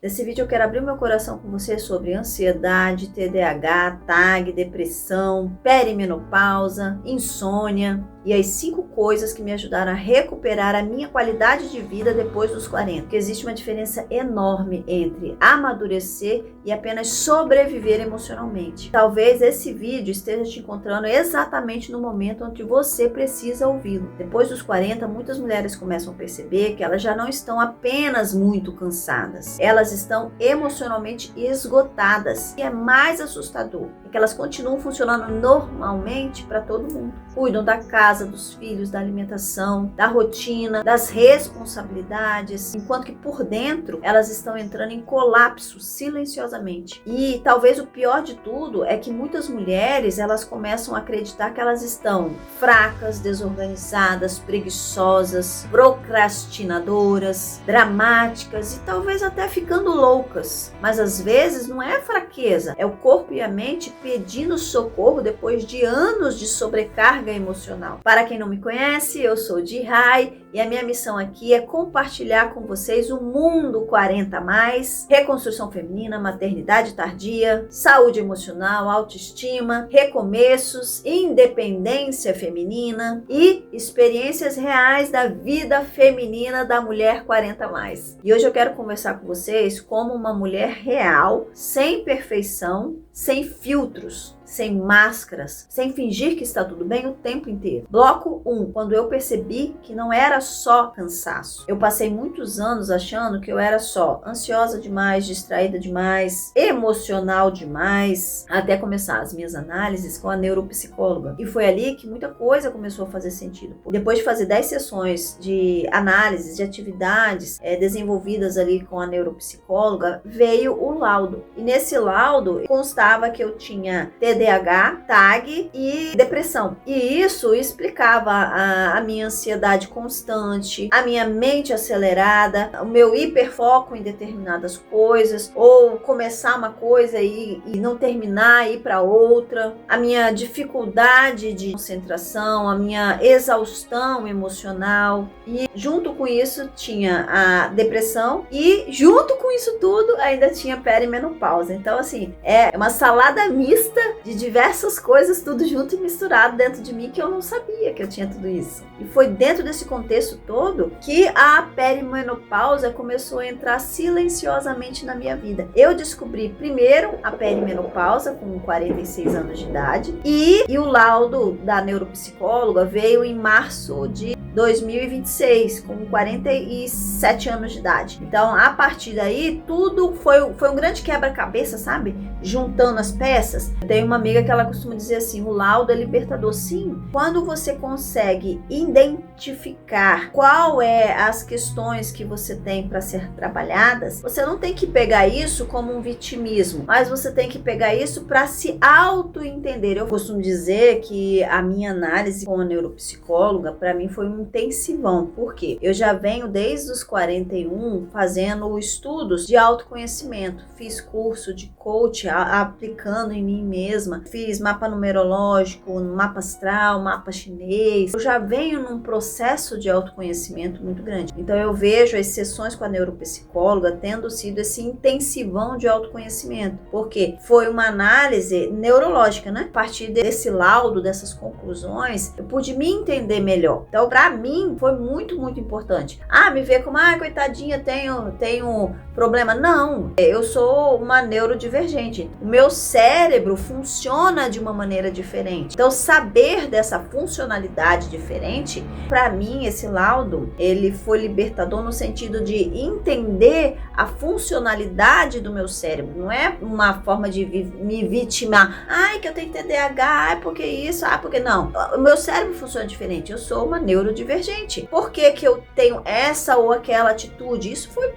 Nesse vídeo eu quero abrir meu coração com você sobre ansiedade, TDAH, TAG, depressão, perimenopausa, insônia e as 5 coisas que me ajudaram a recuperar a minha qualidade de vida depois dos 40. Porque existe uma diferença enorme entre amadurecer e apenas sobreviver emocionalmente. Talvez esse vídeo esteja te encontrando exatamente no momento onde você precisa ouvi-lo. Depois dos 40, muitas mulheres começam a perceber que elas já não estão apenas muito cansadas. Elas estão emocionalmente esgotadas. E é mais assustador é que elas continuam funcionando normalmente para todo mundo. Cuidam da casa, dos filhos, da alimentação, da rotina, das responsabilidades, enquanto que por dentro elas estão entrando em colapso silenciosamente. E talvez o pior de tudo é que muitas mulheres elas começam a acreditar que elas estão fracas, desorganizadas, preguiçosas, procrastinadoras, dramáticas e talvez até ficando loucas. Mas às vezes não é fraqueza, é o corpo e a mente pedindo socorro depois de anos de sobrecarga emocional. Para quem não me conhece, eu sou Di Rai e a minha missão aqui é compartilhar com vocês o mundo 40+, reconstrução feminina, maternidade tardia, saúde emocional, autoestima, recomeços, independência feminina e experiências reais da vida feminina da mulher 40+. E hoje eu quero conversar com vocês como uma mulher real, sem perfeição, sem filtros, sem máscaras, sem fingir que está tudo bem o tempo inteiro. Bloco 1, quando eu percebi que não era só cansaço. Eu passei muitos anos achando que eu era só ansiosa demais, distraída demais, emocional demais, até começar as minhas análises com a neuropsicóloga. E foi ali que muita coisa começou a fazer sentido. Depois de fazer 10 sessões de análises, de atividades desenvolvidas ali com a neuropsicóloga, veio o laudo. E nesse laudo constava que eu tinha TDAH, TAG e depressão. E isso explicava a minha ansiedade constante, a minha mente acelerada, o meu hiperfoco em determinadas coisas, ou começar uma coisa e não terminar e ir para outra, a minha dificuldade de concentração, a minha exaustão emocional. E junto com isso tinha a depressão e junto com isso tudo ainda tinha perimenopausa. Então assim, é uma salada mista de diversas coisas, tudo junto e misturado dentro de mim que eu não sabia que eu tinha tudo isso. E foi dentro desse contexto todo que a perimenopausa começou a entrar silenciosamente na minha vida. Eu descobri primeiro a perimenopausa com 46 anos de idade e o laudo da neuropsicóloga veio em março de 2026, com 47 anos de idade. Então, a partir daí, tudo foi um grande quebra-cabeça, sabe? Juntando as peças. Eu tenho uma amiga que ela costuma dizer assim, o laudo é libertador. Sim, quando você consegue identificar qual é as questões que você tem para ser trabalhadas, você não tem que pegar isso como um vitimismo, mas você tem que pegar isso para se auto-entender. Eu costumo dizer que a minha análise com a neuropsicóloga, para mim, foi um intensivão. Por quê? Eu já venho desde os 41 fazendo estudos de autoconhecimento. Fiz curso de coach aplicando em mim mesma. Fiz mapa numerológico, mapa astral, mapa chinês. Eu já venho num processo de autoconhecimento muito grande. Então eu vejo as sessões com a neuropsicóloga tendo sido esse intensivão de autoconhecimento. Porque foi uma análise neurológica, né? A partir desse laudo, dessas conclusões, eu pude me entender melhor. Então, para mim, foi muito, muito importante. Me ver como, coitadinha, tenho problema. Não, eu sou uma neurodivergente. O meu cérebro funciona de uma maneira diferente. Então, saber dessa funcionalidade diferente, para mim, esse laudo, ele foi libertador no sentido de entender a funcionalidade do meu cérebro. Não é uma forma de me vitimar. Que eu tenho TDAH, porque isso, porque não. O meu cérebro funciona diferente. Eu sou uma neurodivergente. Por que eu tenho essa ou aquela atitude? Isso foi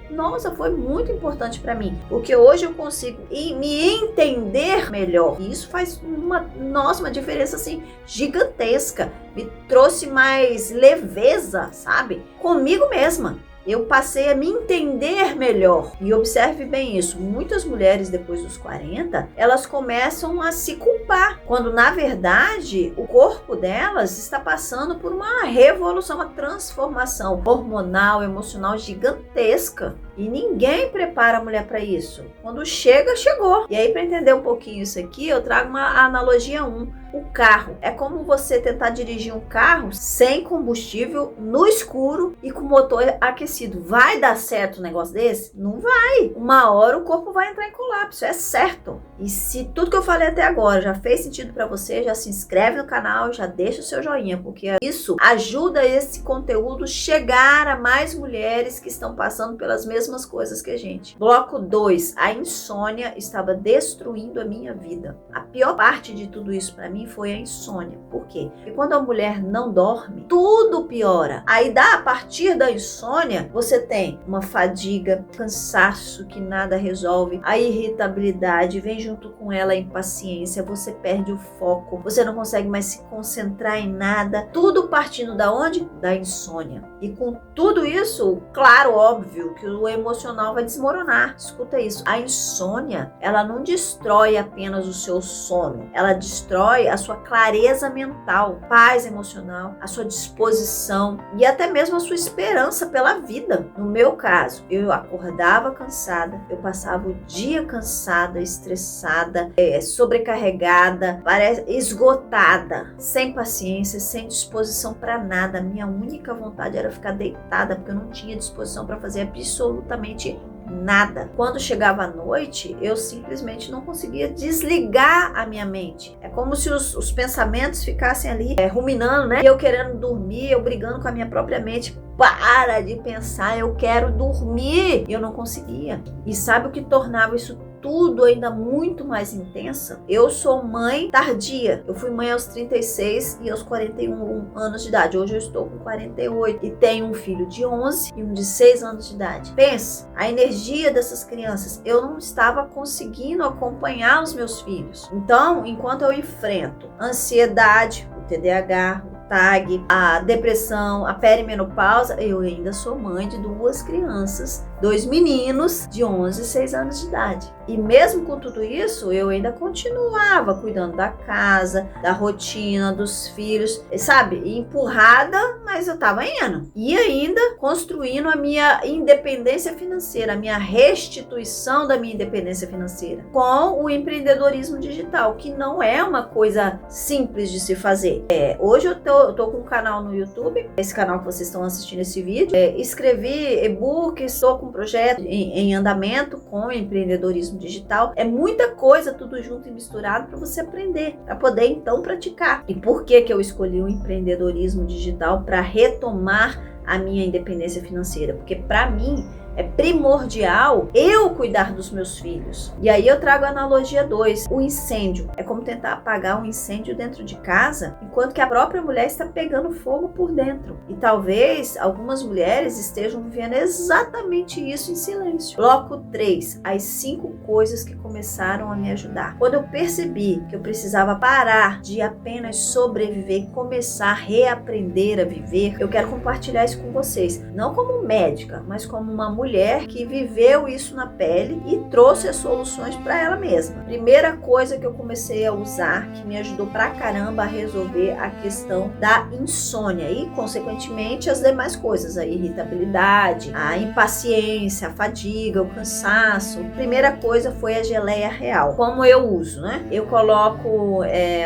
muito importante para mim. Porque hoje eu consigo me entender melhor. E isso faz uma diferença assim gigantesca. Me trouxe mais leveza, sabe? Comigo mesma. Eu passei a me entender melhor. E observe bem isso. Muitas mulheres depois dos 40, elas começam a se culpar culpar, quando na verdade o corpo delas está passando por uma revolução, uma transformação hormonal, emocional gigantesca. E ninguém prepara a mulher para isso. Quando chega, chegou. E aí, para entender um pouquinho isso aqui, eu trago uma analogia 1. O carro. É como você tentar dirigir um carro sem combustível, no escuro e com o motor aquecido. Vai dar certo um negócio desse? Não vai. Uma hora o corpo vai entrar em colapso, é certo. E se tudo que eu falei até agora já fez sentido para você, já se inscreve no canal, já deixa o seu joinha, porque isso ajuda esse conteúdo chegar a mais mulheres que estão passando pelas mesmas coisas que a gente. Bloco 2. A insônia estava destruindo a minha vida. A pior parte de tudo isso para mim foi a insônia. Por quê? Porque quando a mulher não dorme, tudo piora. Aí a partir da insônia, você tem uma fadiga, cansaço que nada resolve, a irritabilidade, vem junto com ela a impaciência, você perde o foco, você não consegue mais se concentrar em nada, tudo partindo da onde? Da insônia. E com tudo isso, claro, óbvio, que o emocional vai desmoronar. Escuta isso, a insônia, ela não destrói apenas o seu sono, ela destrói a sua clareza mental, paz emocional, a sua disposição e até mesmo a sua esperança pela vida. No meu caso, eu acordava cansada, eu passava o dia cansada, estressada, sobrecarregada, esgotada, sem paciência, sem disposição para nada. Minha única vontade era ficar deitada, porque eu não tinha disposição para fazer absolutamente nada. Quando chegava a noite, eu simplesmente não conseguia desligar a minha mente. É como se os pensamentos ficassem ali ruminando, né? Eu querendo dormir, eu brigando com a minha própria mente. Para de pensar, eu quero dormir. E eu não conseguia. E sabe o que tornava isso tudo ainda muito mais intensa? Eu sou mãe tardia. Eu fui mãe aos 36 e aos 41 anos de idade. Hoje eu estou com 48 e tenho um filho de 11 e um de 6 anos de idade. Pensa, a energia dessas crianças. Eu não estava conseguindo acompanhar os meus filhos. Então, enquanto eu enfrento ansiedade, o TDAH, TAG, a depressão, a perimenopausa, eu ainda sou mãe de 2 crianças, 2 meninos de 11 e 6 anos de idade. E mesmo com tudo isso, eu ainda continuava cuidando da casa, da rotina, dos filhos, sabe? Empurrada, mas eu tava indo. E ainda construindo a minha independência financeira, a minha restituição da minha independência financeira com o empreendedorismo digital, que não é uma coisa simples de se fazer. Hoje eu tô com um canal no YouTube, esse canal que vocês estão assistindo esse vídeo. Escrevi e-book, estou com um projeto em andamento com empreendedorismo digital. É muita coisa, tudo junto e misturado para você aprender, para poder então praticar. E por que eu escolhi o empreendedorismo digital? Para retomar a minha independência financeira. Porque para mim é primordial eu cuidar dos meus filhos. E aí eu trago a analogia 2. O incêndio. É como tentar apagar um incêndio dentro de casa, enquanto que a própria mulher está pegando fogo por dentro. E talvez algumas mulheres estejam vivendo exatamente isso em silêncio. Bloco 3. As 5 coisas que começaram a me ajudar. Quando eu percebi que eu precisava parar de apenas sobreviver e começar a reaprender a viver, eu quero compartilhar isso com vocês. Não como médica, mas como uma mulher que viveu isso na pele e trouxe as soluções para ela mesma. Primeira coisa que eu comecei a usar, que me ajudou pra caramba a resolver a questão da insônia e, consequentemente, as demais coisas, a irritabilidade, a impaciência, a fadiga, o cansaço. Primeira coisa foi a geleia real. Como eu uso, né? Eu coloco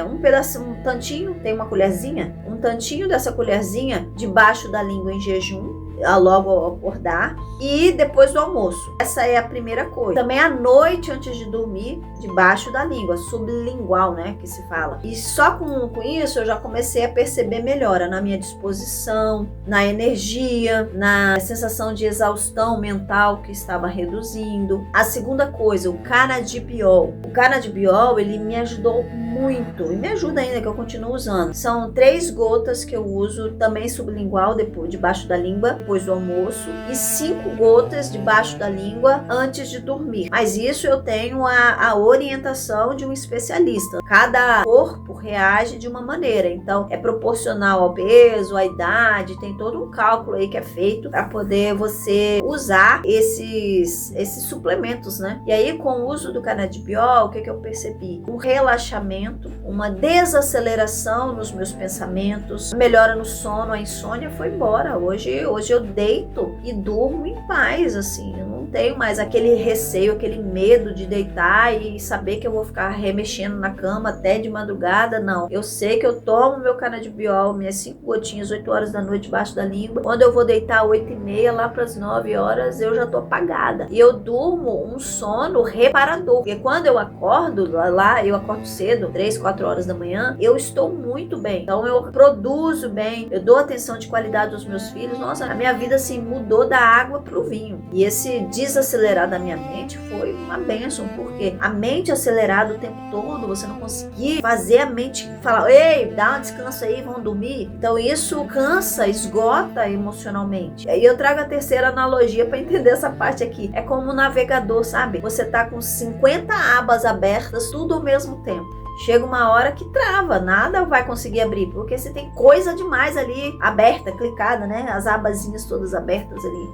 um pedacinho, um tantinho, tem uma colherzinha, um tantinho dessa colherzinha debaixo da língua em jejum, logo ao acordar, e depois do almoço. Essa é a primeira coisa. Também à noite, antes de dormir, debaixo da língua, sublingual, né, que se fala. E só com isso eu já comecei a perceber melhora na minha disposição, na energia, na sensação de exaustão mental que estava reduzindo. A segunda coisa, o cannabidiol. O cannabidiol, ele me ajudou muito, e me ajuda ainda, que eu continuo usando. São 3 gotas que eu uso, também sublingual, depois, debaixo da língua, depois do almoço e 5 gotas debaixo da língua antes de dormir. Mas isso eu tenho a orientação de um especialista. Cada corpo reage de uma maneira, então é proporcional ao peso, à idade, tem todo um cálculo aí que é feito para poder você usar esses suplementos, né? E aí, com o uso do canabidiol, o que eu percebi? Um relaxamento, uma desaceleração nos meus pensamentos, melhora no sono, a insônia foi embora. Hoje eu deito e durmo em paz, assim, eu não tenho mais aquele receio, aquele medo de deitar e saber que eu vou ficar remexendo na cama até de madrugada, não. Eu sei que eu tomo meu canabidiol, minhas 5 gotinhas, 8 horas da noite debaixo da língua. Quando eu vou deitar 8h30, lá para as 9 horas, eu já tô apagada. E eu durmo um sono reparador. Porque quando eu acordo, eu acordo cedo, 3, 4 horas da manhã, eu estou muito bem. Então eu produzo bem, eu dou atenção de qualidade aos meus filhos. Nossa, a minha vida assim mudou da água pro vinho. E esse desacelerar da minha mente foi uma bênção, porque a mente acelerada o tempo todo, você não conseguir fazer a mente falar, ei, dá um descanso aí, vamos dormir. Então isso cansa, esgota emocionalmente. E aí eu trago a terceira analogia para entender essa parte aqui. É como um navegador, sabe? Você tá com 50 abas abertas, tudo ao mesmo tempo. Chega uma hora que trava, nada vai conseguir abrir, porque você tem coisa demais ali aberta, clicada, né? As abazinhas todas abertas ali.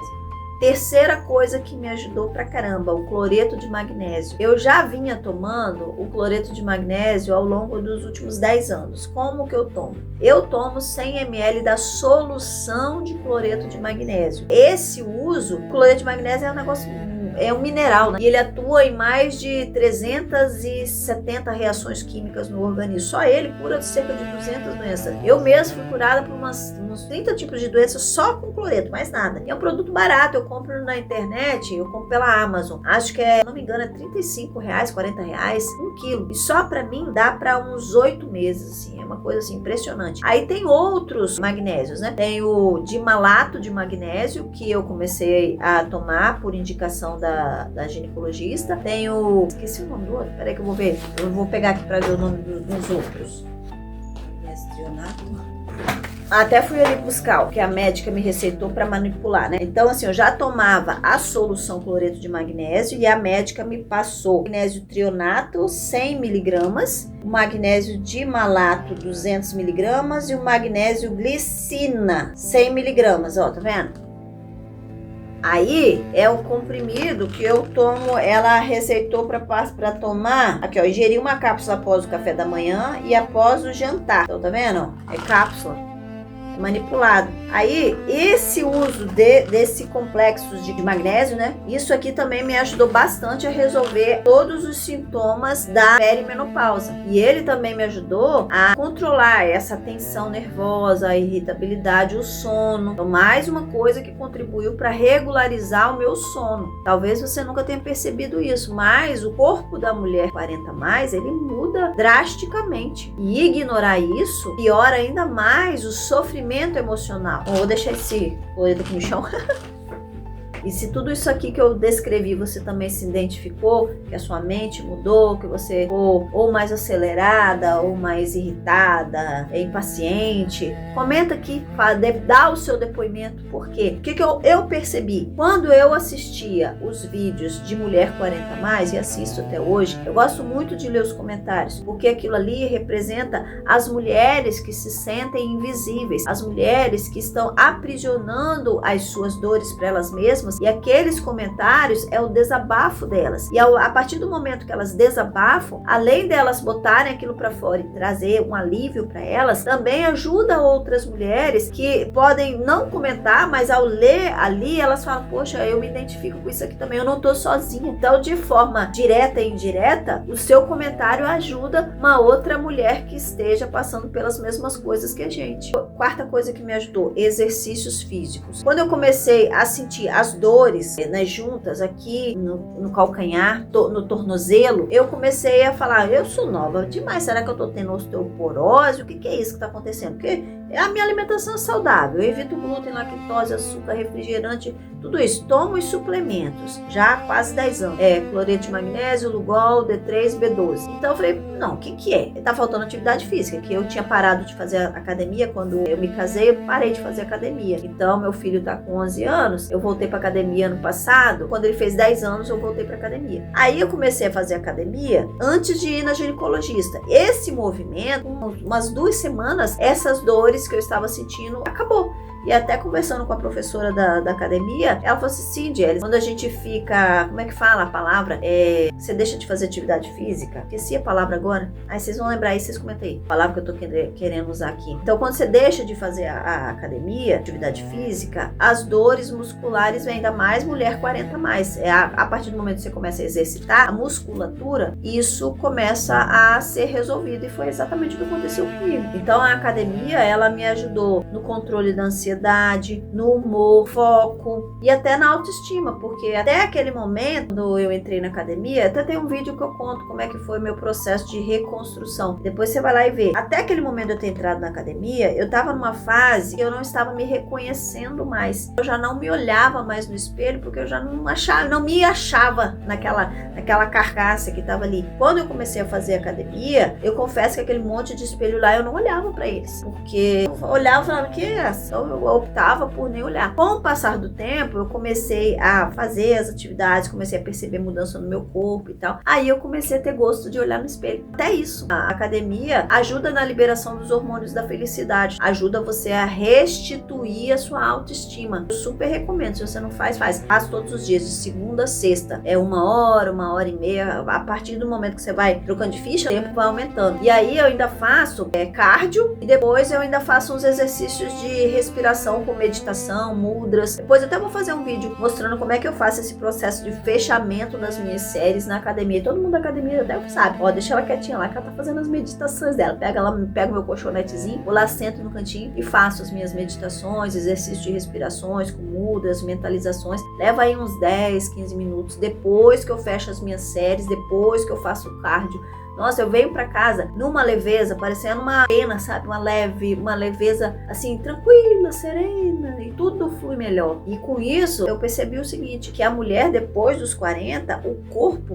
Terceira coisa que me ajudou pra caramba, o cloreto de magnésio. Eu já vinha tomando o cloreto de magnésio ao longo dos últimos 10 anos. Como que eu tomo? Eu tomo 100 ml da solução de cloreto de magnésio. Esse uso, o cloreto de magnésio é um negócio... é um mineral, né? E ele atua em mais de 370 reações químicas no organismo. Só ele cura de cerca de 200 doenças. Eu mesmo fui curada por uns 30 tipos de doenças só com cloreto, mais nada. E é um produto barato, eu compro na internet, eu compro pela Amazon. Acho que se não me engano, é R$35, R$40, 1 quilo. E só pra mim dá pra uns 8 meses, assim. É uma coisa assim impressionante. Aí tem outros magnésios, né? Tem o dimalato de magnésio, que eu comecei a tomar por indicação da ginecologista. Tem o... esqueci o nome do outro. Peraí que eu vou ver. Eu vou pegar aqui pra ver o nome dos outros. Até fui ali buscar o que a médica me receitou para manipular, né? Então, assim, eu já tomava a solução cloreto de magnésio e a médica me passou magnésio trionato 100 miligramas, o magnésio dimalato 200 miligramas e o magnésio glicina 100 miligramas, ó, tá vendo? Aí é o comprimido que eu tomo, ela receitou para tomar, aqui ó, ingerir uma cápsula após o café da manhã e após o jantar. Então tá vendo? É cápsula. Manipulado. Aí, esse uso desse complexo de magnésio, né? Isso aqui também me ajudou bastante a resolver todos os sintomas da perimenopausa. E ele também me ajudou a controlar essa tensão nervosa, a irritabilidade, o sono. Então, mais uma coisa que contribuiu para regularizar o meu sono. Talvez você nunca tenha percebido isso, mas o corpo da mulher 40+, ele muda drasticamente. E ignorar isso piora ainda mais o sofrimento emocional. Bom, vou deixar esse olho aqui no chão. E se tudo isso aqui que eu descrevi, você também se identificou, que a sua mente mudou, que você ficou ou mais acelerada, ou mais irritada, impaciente, comenta aqui, dá o seu depoimento. Por quê? O que eu percebi? Quando eu assistia os vídeos de Mulher 40+, e assisto até hoje, eu gosto muito de ler os comentários, porque aquilo ali representa as mulheres que se sentem invisíveis, as mulheres que estão aprisionando as suas dores para elas mesmas. E aqueles comentários é o desabafo delas. E a partir do momento que elas desabafam, além delas botarem aquilo para fora e trazer um alívio para elas, também ajuda outras mulheres que podem não comentar, mas ao ler ali, elas falam, poxa, eu me identifico com isso aqui também, eu não tô sozinha. Então, de forma direta e indireta, o seu comentário ajuda uma outra mulher que esteja passando pelas mesmas coisas que a gente. Quarta coisa que me ajudou, exercícios físicos. Quando eu comecei a sentir as dores nas juntas aqui no calcanhar, no tornozelo, eu comecei a falar, eu sou nova demais, será que eu tô tendo osteoporose? O que é isso que tá acontecendo? Porque A minha alimentação é saudável, eu evito glúten, lactose, açúcar, refrigerante, tudo isso. Tomo os suplementos, já há quase 10 anos. Cloreto de magnésio, Lugol, D3, B12. Então eu falei, não, o que é? Tá faltando atividade física, que eu tinha parado de fazer academia quando eu me casei, eu parei de fazer academia. Então meu filho tá com 11 anos, eu voltei pra academia ano passado, quando ele fez 10 anos eu voltei pra academia. Aí eu comecei a fazer academia antes de ir na ginecologista. Esse movimento, umas 2 semanas, essas dores que eu estava sentindo, acabou. E até conversando com a professora da academia, ela falou assim, sim, Jelly, quando a gente fica, como é que fala a palavra? Você deixa de fazer atividade física? Esqueci a palavra agora. Aí vocês vão lembrar aí, vocês comentem aí. A palavra que eu tô querendo usar aqui. Então, quando você deixa de fazer a academia, atividade física, as dores musculares vêm, ainda mais mulher 40 mais. A partir do momento que você começa a exercitar a musculatura, isso começa a ser resolvido. E foi exatamente o que aconteceu comigo. Então, a academia, ela me ajudou no controle da ansiedade, no humor, foco e até na autoestima, porque até aquele momento, quando eu entrei na academia, até tem um vídeo que eu conto como é que foi meu processo de reconstrução. Depois você vai lá e vê. Até aquele momento de eu ter entrado na academia, eu estava numa fase que eu não estava me reconhecendo mais. Eu já não me olhava mais no espelho, porque eu já não me achava naquela carcaça que estava ali. Quando eu comecei a fazer academia, eu confesso que aquele monte de espelho lá, eu não olhava para eles, porque eu olhava e falava, que é essa? Eu optava por nem olhar. Com o passar do tempo, eu comecei a fazer as atividades, comecei a perceber mudança no meu corpo e tal. Aí eu comecei a ter gosto de olhar no espelho. Até isso. A academia ajuda na liberação dos hormônios da felicidade. Ajuda você a restituir a sua autoestima. Eu super recomendo. Se você não faz, faz. Faz todos os dias, de segunda a sexta. É 1 hora e meia. A partir do momento que você vai trocando de ficha, o tempo vai aumentando. E aí eu ainda faço cardio e depois eu ainda faço uns exercícios de respiração com meditação, mudras. Depois eu até vou fazer um vídeo mostrando como é que eu faço esse processo de fechamento das minhas séries na academia. Todo mundo da academia até sabe. Ó, deixa ela quietinha lá que ela tá fazendo as meditações dela. Pega o meu colchonetezinho, vou lá, sento no cantinho e faço as minhas meditações, exercícios de respirações com mudras, mentalizações. Leva aí uns 10, 15 minutos depois que eu fecho as minhas séries, depois que eu faço o cardio. Nossa, eu venho pra casa numa leveza, parecendo uma pena, sabe? Uma leveza assim, tranquila, serena, e tudo flui melhor. E com isso, eu percebi o seguinte, que a mulher depois dos 40, o corpo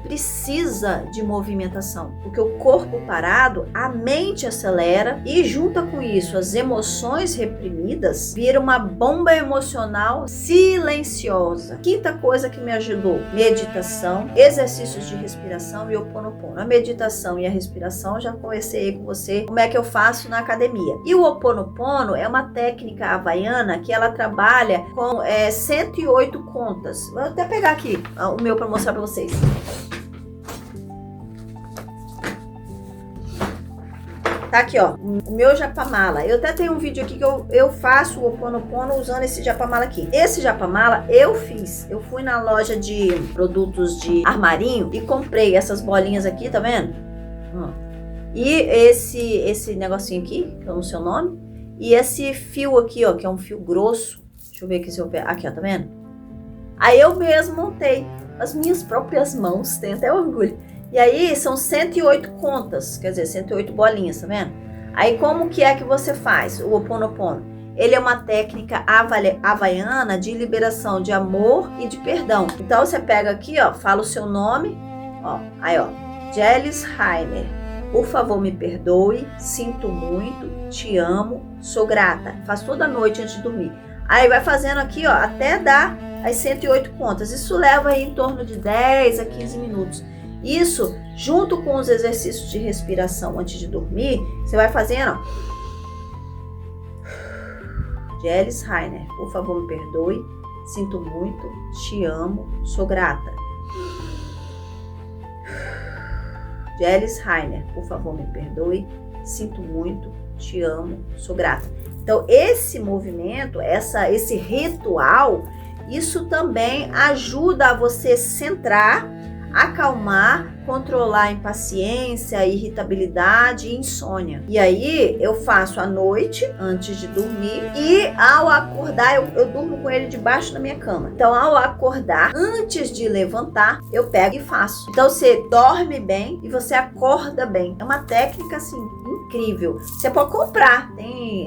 precisa de movimentação. Porque o corpo parado, a mente acelera e junta com isso as emoções reprimidas, vira uma bomba emocional silenciosa. Quinta coisa que me ajudou, meditação, exercícios de respiração e Ho'oponopono. A meditação e a respiração, já conversei com você como é que eu faço na academia. E o Ho'oponopono é uma técnica havaiana que ela trabalha com 108 contas. Vou até pegar aqui o meu para mostrar para vocês. Tá aqui, ó, o meu japamala. Eu até tenho um vídeo aqui que eu faço o Ho'oponopono usando esse japamala aqui. Esse japamala eu fiz. Eu fui na loja de produtos de armarinho e comprei essas bolinhas aqui, tá vendo? E esse negocinho aqui, que eu não sei o nome. E esse fio aqui, ó, que é um fio grosso. Deixa eu ver aqui se eu pego. Aqui, ó, tá vendo? Aí eu mesmo montei as minhas próprias mãos, tenho até orgulho. E aí são 108 contas, quer dizer, 108 bolinhas, tá vendo? Aí como que é que você faz o Ho'oponopono? Ele é uma técnica havaiana de liberação de amor e de perdão. Então você pega aqui, ó, fala o seu nome, ó, aí ó, Jelis Rainer. Por favor, me perdoe, sinto muito, te amo, sou grata. Faz toda noite antes de dormir. Aí vai fazendo aqui, ó, até dar as 108 contas. Isso leva aí em torno de 10 a 15 minutos. Isso, junto com os exercícios de respiração antes de dormir, você vai fazendo, ó. Jelis Rainer, por favor, me perdoe, sinto muito, te amo, sou grata. Jelis Rainer, por favor, me perdoe, sinto muito, te amo, sou grata. Então, esse movimento, esse ritual, isso também ajuda a você centrar, acalmar, controlar a impaciência, irritabilidade e insônia. E aí eu faço à noite, antes de dormir, e ao acordar, eu durmo com ele debaixo da minha cama. Então, ao acordar, antes de levantar, eu pego e faço. Então, você dorme bem e você acorda bem. É uma técnica, assim, incrível. Você pode comprar,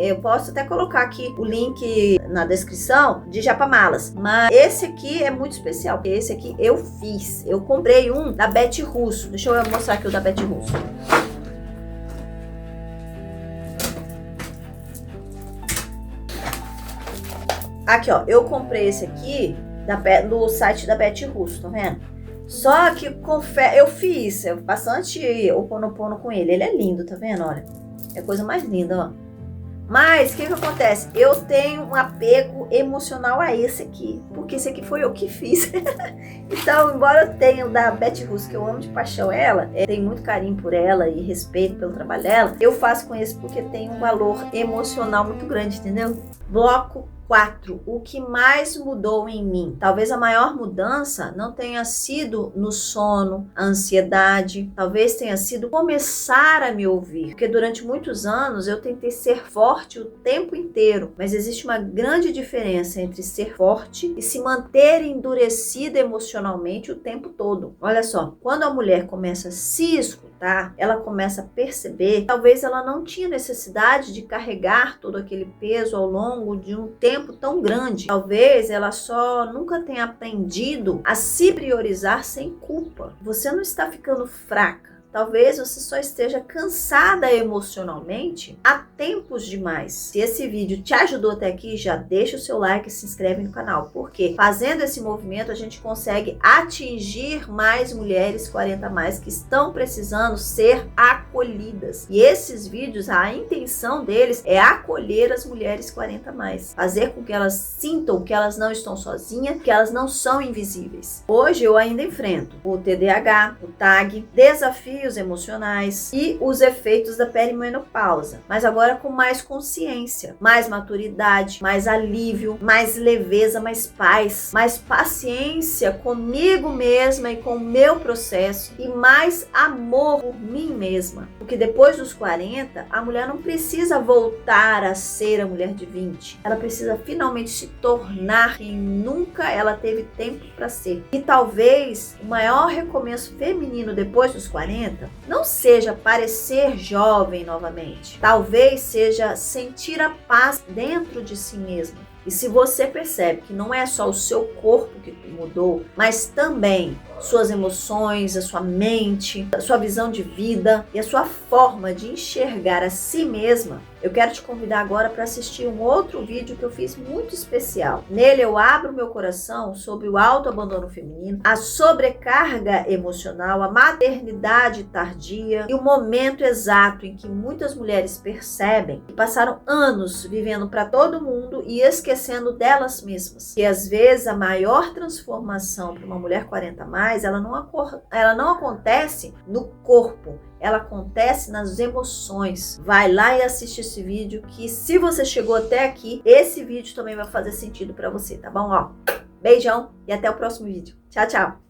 eu posso até colocar aqui o link na descrição de Japamalas, mas esse aqui é muito especial, porque esse aqui eu fiz. Eu comprei um da Betty Russo. Deixa eu mostrar aqui o da Betty Russo. Aqui, ó, eu comprei esse aqui no site da Betty Russo, tá vendo? Só que eu fiz bastante Ho'oponopono com ele. Ele é lindo, tá vendo? Olha, é a coisa mais linda, ó. Mas o que acontece? Eu tenho um apego emocional a esse aqui, porque esse aqui foi eu que fiz. Então, embora eu tenha o da Betty Russo, que eu amo de paixão ela, tenho muito carinho por ela e respeito pelo trabalho dela, eu faço com esse porque tem um valor emocional muito grande, entendeu? Bloco 4. O que mais mudou em mim? Talvez a maior mudança não tenha sido no sono, a ansiedade, talvez tenha sido começar a me ouvir, porque durante muitos anos eu tentei ser forte o tempo inteiro, mas existe uma grande diferença entre ser forte e se manter endurecida emocionalmente o tempo todo. Olha só, quando a mulher começa a se escutar, ela começa a perceber que talvez ela não tinha necessidade de carregar todo aquele peso ao longo de um tempo tão grande. Talvez ela só nunca tenha aprendido a se priorizar sem culpa. Você não está ficando fraca. Talvez você só esteja cansada emocionalmente há tempos demais. Se esse vídeo te ajudou até aqui, já deixa o seu like e se inscreve no canal, porque fazendo esse movimento a gente consegue atingir mais mulheres 40+, que estão precisando ser acolhidas. E esses vídeos, a intenção deles é acolher as mulheres 40+, fazer com que elas sintam que elas não estão sozinhas, que elas não são invisíveis. Hoje eu ainda enfrento o TDAH, o TAG, desafios emocionais e os efeitos da perimenopausa, mas agora com mais consciência, mais maturidade, mais alívio, mais leveza, mais paz, mais paciência comigo mesma e com o meu processo e mais amor por mim mesma, porque depois dos 40 a mulher não precisa voltar a ser a mulher de 20, ela precisa finalmente se tornar quem nunca ela teve tempo para ser. E talvez o maior recomeço feminino depois dos 40 não seja parecer jovem novamente. Talvez seja sentir a paz dentro de si mesma. E se você percebe que não é só o seu corpo que mudou, mas também suas emoções, a sua mente, a sua visão de vida e a sua forma de enxergar a si mesma, eu quero te convidar agora para assistir um outro vídeo que eu fiz muito especial. Nele eu abro meu coração sobre o autoabandono feminino, a sobrecarga emocional, a maternidade tardia e o momento exato em que muitas mulheres percebem que passaram anos vivendo para todo mundo e esquecendo delas mesmas. E às vezes a maior transformação para uma mulher 40+, ela não acontece no corpo, ela acontece nas emoções. Vai lá e assiste esse vídeo, que se você chegou até aqui, esse vídeo também vai fazer sentido para você, tá bom? Ó, beijão e até o próximo vídeo. Tchau, tchau!